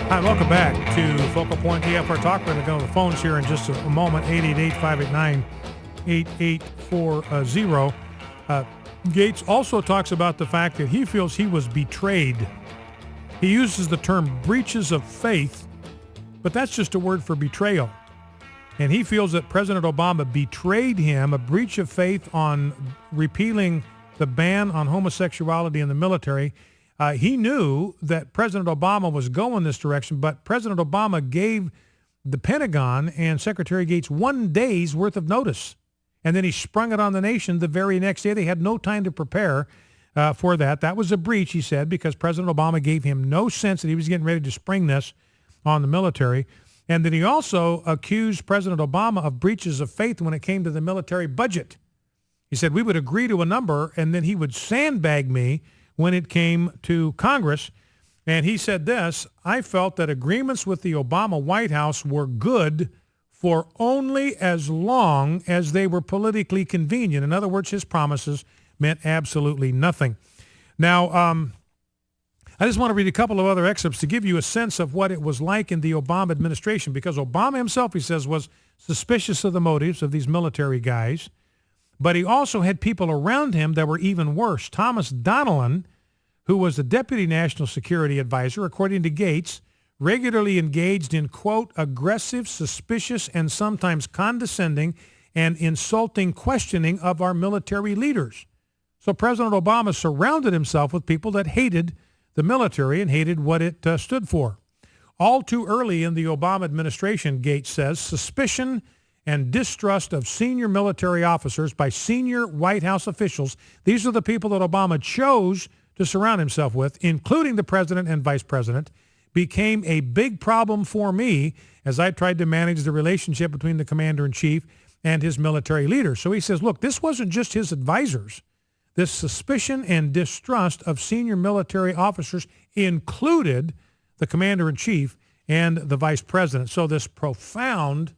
Hi, welcome back to Focal Point TFR Talk. We're going to go to the phones here in just a moment, 888-589-8840. Gates also talks about the fact that he feels he was betrayed. He uses the term breaches of faith, but that's just a word for betrayal. And he feels that President Obama betrayed him, a breach of faith on repealing the ban on homosexuality in the military. He knew that President Obama was going this direction, but President Obama gave the Pentagon and Secretary Gates 1 day's worth of notice. And then he sprung it on the nation the very next day. They had no time to prepare for that. That was a breach, he said, because President Obama gave him no sense that he was getting ready to spring this on the military. And then he also accused President Obama of breaches of faith when it came to the military budget. He said we would agree to a number, and then he would sandbag me when it came to Congress. And he said this: I felt that agreements with the Obama White House were good for only as long as they were politically convenient. In other words, his promises meant absolutely nothing. Now, I just want to read a couple of other excerpts to give you a sense of what it was like in the Obama administration, because Obama himself, he says, was suspicious of the motives of these military guys. But he also had people around him that were even worse. Thomas Donnellan, who was the Deputy National Security Advisor, according to Gates, regularly engaged in, quote, aggressive, suspicious, and sometimes condescending and insulting questioning of our military leaders. So President Obama surrounded himself with people that hated the military and hated what it stood for. All too early in the Obama administration, Gates says, suspicion and distrust of senior military officers by senior White House officials. These are the people that Obama chose to surround himself with, including the president and vice president, became a big problem for me as I tried to manage the relationship between the commander-in-chief and his military leaders. So he says, look, this wasn't just his advisors. This suspicion and distrust of senior military officers included the commander-in-chief and the vice president. So this profound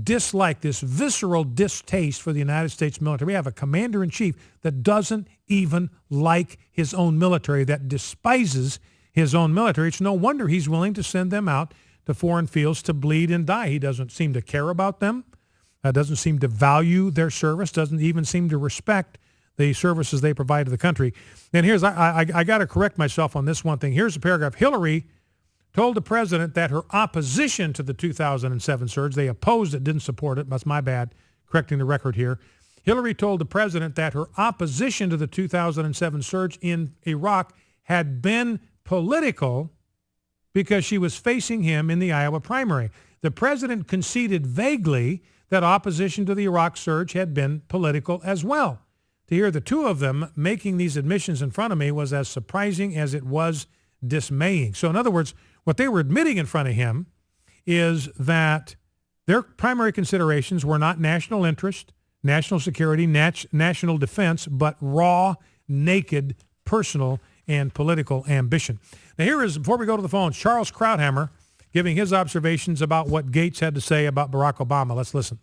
dislike, this visceral distaste for the United States military. We have a commander-in-chief that doesn't even like his own military, that despises his own military. It's no wonder he's willing to send them out to foreign fields to bleed and die. He doesn't seem to care about them, doesn't seem to value their service, doesn't even seem to respect the services they provide to the country. And here's, I got to correct myself on this one thing. Here's a paragraph. Hillary told the president that her opposition to the 2007 surge, they opposed it, didn't support it. That's my bad, correcting the record here. Hillary told the president that her opposition to the 2007 surge in Iraq had been political because she was facing him in the Iowa primary. The president conceded vaguely that opposition to the Iraq surge had been political as well. To hear the two of them making these admissions in front of me was as surprising as it was dismaying. So in other words, what they were admitting in front of him is that their primary considerations were not national interest, national security, national defense, but raw, naked, personal, and political ambition. Now here is, before we go to the phones, Charles Krauthammer giving his observations about what Gates had to say about Barack Obama. Let's listen.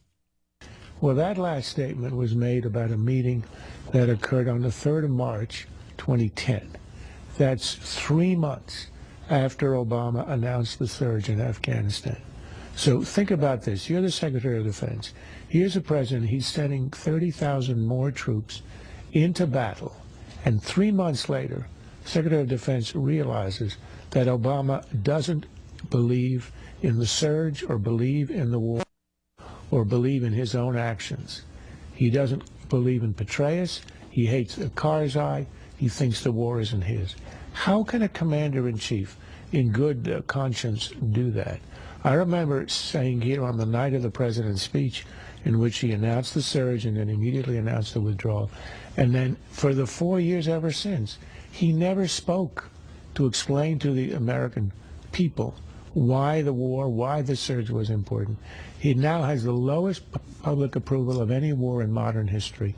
Well, that last statement was made about a meeting that occurred on the 3rd of March, 2010. That's 3 months after Obama announced the surge in Afghanistan. So think about this. You're the Secretary of Defense. Here's a president. He's sending 30,000 more troops into battle. And 3 months later, Secretary of Defense realizes that Obama doesn't believe in the surge or believe in the war or believe in his own actions. He doesn't believe in Petraeus. He hates Karzai. He thinks the war isn't his. How can a commander-in-chief in good conscience do that? I remember saying here on the night of the president's speech in which he announced the surge and then immediately announced the withdrawal. And then for the 4 years ever since, he never spoke to explain to the American people why the war, why the surge was important. He now has the lowest public approval of any war in modern history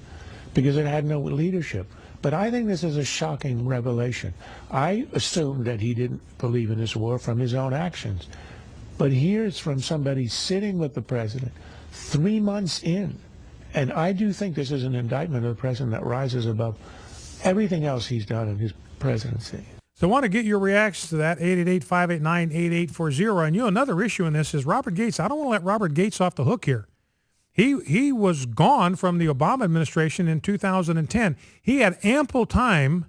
because it had no leadership. But I think this is a shocking revelation. I assumed that he didn't believe in this war from his own actions. But here it's from somebody sitting with the president 3 months in. And I do think this is an indictment of the president that rises above everything else he's done in his presidency. So I want to get your reactions to that, 888-589-8840. And another issue in this is Robert Gates. I don't want to let Robert Gates off the hook here. He was gone from the Obama administration in 2010. He had ample time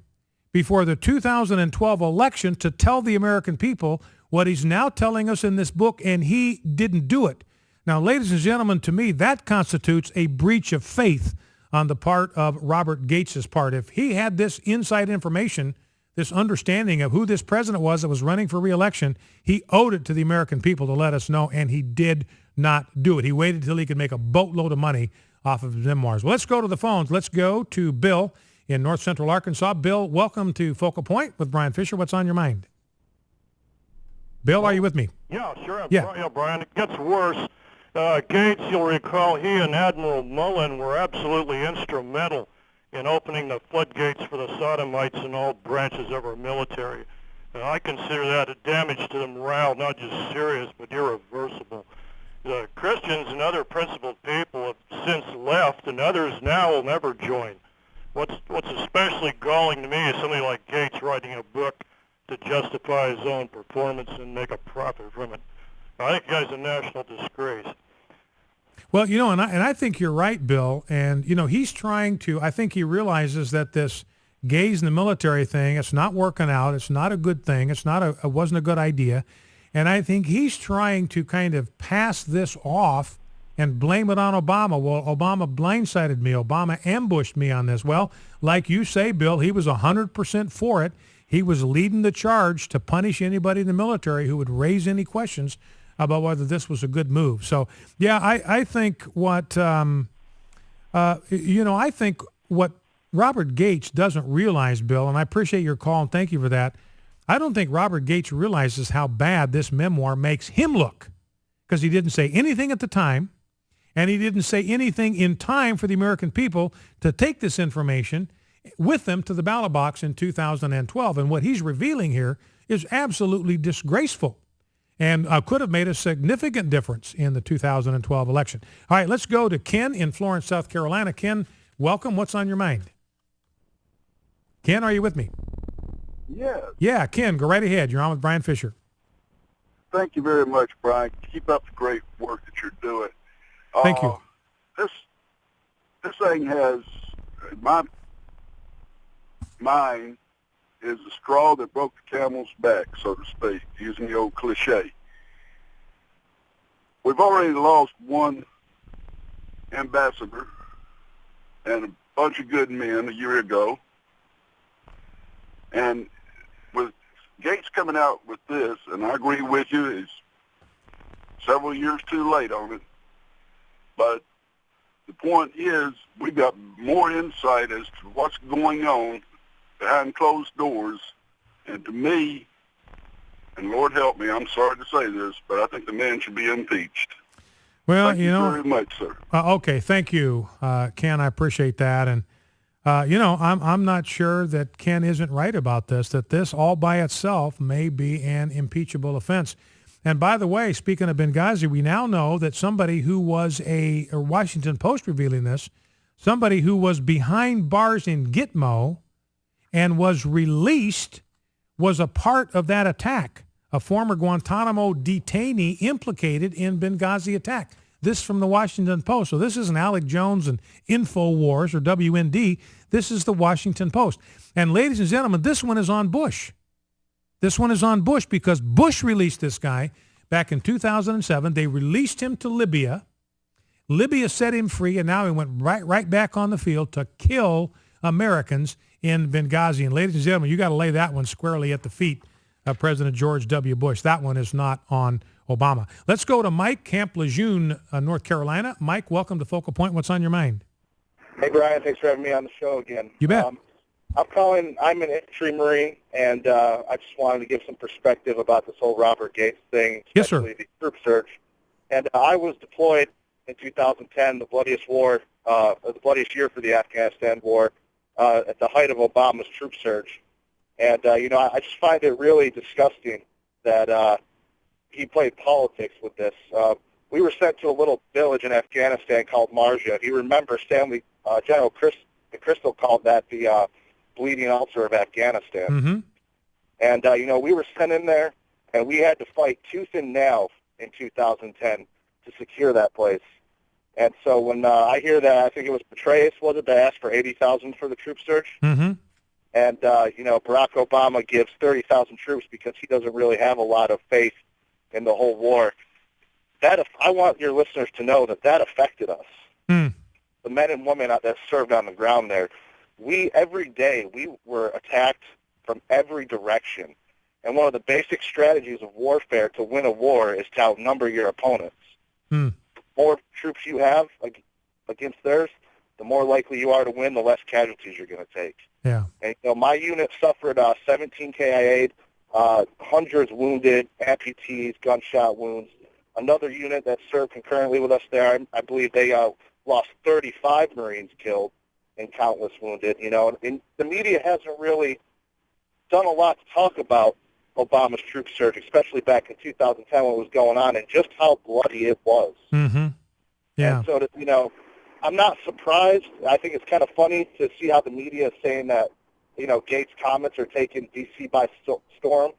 before the 2012 election to tell the American people what he's now telling us in this book, and he didn't do it. Now, ladies and gentlemen, to me, that constitutes a breach of faith on the part of Robert Gates' part. If he had this inside information, this understanding of who this president was that was running for re-election, he owed it to the American people to let us know, and he did not do it. He waited until he could make a boatload of money off of his memoirs. Well, let's go to the phones. Let's go to Bill in North Central Arkansas. Bill, welcome to Focal Point with Brian Fisher. What's on your mind? Bill, are you with me? Yeah, sure. Yeah. Brian, it gets worse. Gates, you'll recall, he and Admiral Mullen were absolutely instrumental in opening the floodgates for the sodomites in all branches of our military. I consider that a damage to the morale, not just serious, but irreversible. The Christians and other principled people have since left, and others now will never join. What's especially galling to me is somebody like Gates writing a book to justify his own performance and make a profit from it. I think the guy's a national disgrace. Well, and I think you're right, Bill. And, he's trying to, I think he realizes that this gays in the military thing, it's not working out. It's not a good thing. It wasn't a good idea. And I think he's trying to kind of pass this off and blame it on Obama. Well, Obama blindsided me. Obama ambushed me on this. Well, like you say, Bill, he was 100% for it. He was leading the charge to punish anybody in the military who would raise any questions about whether this was a good move. So, yeah, I think I think what Robert Gates doesn't realize, Bill, and I appreciate your call and thank you for that, I don't think Robert Gates realizes how bad this memoir makes him look, because he didn't say anything at the time, and he didn't say anything in time for the American people to take this information with them to the ballot box in 2012. And what he's revealing here is absolutely disgraceful and could have made a significant difference in the 2012 election. All right, let's go to Ken in Florence, South Carolina. Ken, welcome. What's on your mind? Ken, are you with me? Yes. Yeah, Ken, go right ahead. You're on with Brian Fisher. Thank you very much, Brian. Keep up the great work that you're doing. Thank you. This thing has, in my mind, is the straw that broke the camel's back, so to speak, using the old cliche. We've already lost one ambassador and a bunch of good men a year ago. And with Gates coming out with this, and I agree with you, it's several years too late on it. But the point is, we've got more insight as to what's going on behind closed doors. And to me, and Lord help me, I'm sorry to say this, but I think the man should be impeached. Well, Thank you very much, sir. Okay, thank you, Ken. I appreciate that. And, I'm not sure that Ken isn't right about this, that this all by itself may be an impeachable offense. And by the way, speaking of Benghazi, we now know that somebody who was a Washington Post revealing this, somebody who was behind bars in Gitmo and was released, was a part of that attack, a former Guantanamo detainee implicated in Benghazi attack. This from the Washington Post. So this isn't Alec Jones and InfoWars or WND. This is the Washington Post. And ladies and gentlemen, this one is on Bush. This one is on Bush because Bush released this guy back in 2007. They released him to Libya. Libya set him free, and now he went right back on the field to kill Americans in Benghazi. And ladies and gentlemen, you got to lay that one squarely at the feet of President George W. Bush. That one is not on Obama. Let's go to Mike, Camp Lejeune, North Carolina. Mike, welcome to Focal Point. What's on your mind? Hey, Brian. Thanks for having me on the show again. You bet. I'm calling. I'm an infantry Marine, and I just wanted to give some perspective about this whole Robert Gates thing, especially Yes, sir. the troop search. And I was deployed in 2010, the bloodiest war, the bloodiest year for the Afghanistan war, at the height of Obama's troop surge. And, I just find it really disgusting that he played politics with this. We were sent to a little village in Afghanistan called Marja. If you remember, General Crystal called that the bleeding ulcer of Afghanistan. Mm-hmm. And, we were sent in there, and we had to fight tooth and nail in 2010 to secure that place. And so when I hear that, I think it was Petraeus, was it, that asked for $80,000 for the troop surge? Mm-hmm. And, Barack Obama gives 30,000 troops because he doesn't really have a lot of faith in the whole war. I want your listeners to know that affected us. Mm. The men and women that served on the ground there. Every day, we were attacked from every direction. And one of the basic strategies of warfare to win a war is to outnumber your opponents. Mm. The more troops you have against theirs, the more likely you are to win, the less casualties you're going to take. Yeah. And my unit suffered 17 KIA'd, hundreds wounded, amputees, gunshot wounds. Another unit that served concurrently with us there, I believe they lost 35 Marines killed and countless wounded. And the media hasn't really done a lot to talk about Obama's troop surge, especially back in 2010 when it was going on, and just how bloody it was. Mm-hmm. Yeah. And so, I'm not surprised. I think it's kind of funny to see how the media is saying that, Gates' comments are taking D.C. by storm.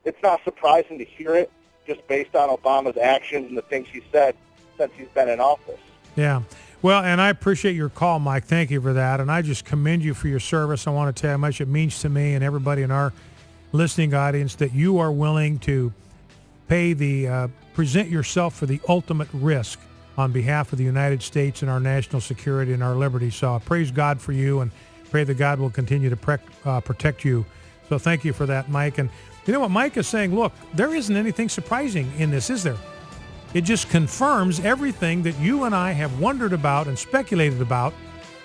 It's not surprising to hear it just based on Obama's actions and the things he said since he's been in office. Yeah. Well, and I appreciate your call, Mike. Thank you for that. And I just commend you for your service. I want to tell you how much it means to me and everybody in our listening audience that you are willing to present yourself for the ultimate risk on behalf of the United States and our national security and our liberty. So I praise God for you and pray that God will continue to protect you. So thank you for that, Mike. And you know what Mike is saying? Look, there isn't anything surprising in this, is there? It just confirms everything that you and I have wondered about and speculated about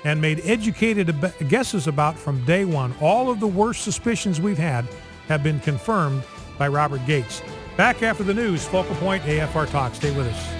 and made educated guesses about from day one. All of the worst suspicions we've had have been confirmed by Robert Gates. Back after the news, Focal Point AFR Talk. Stay with us.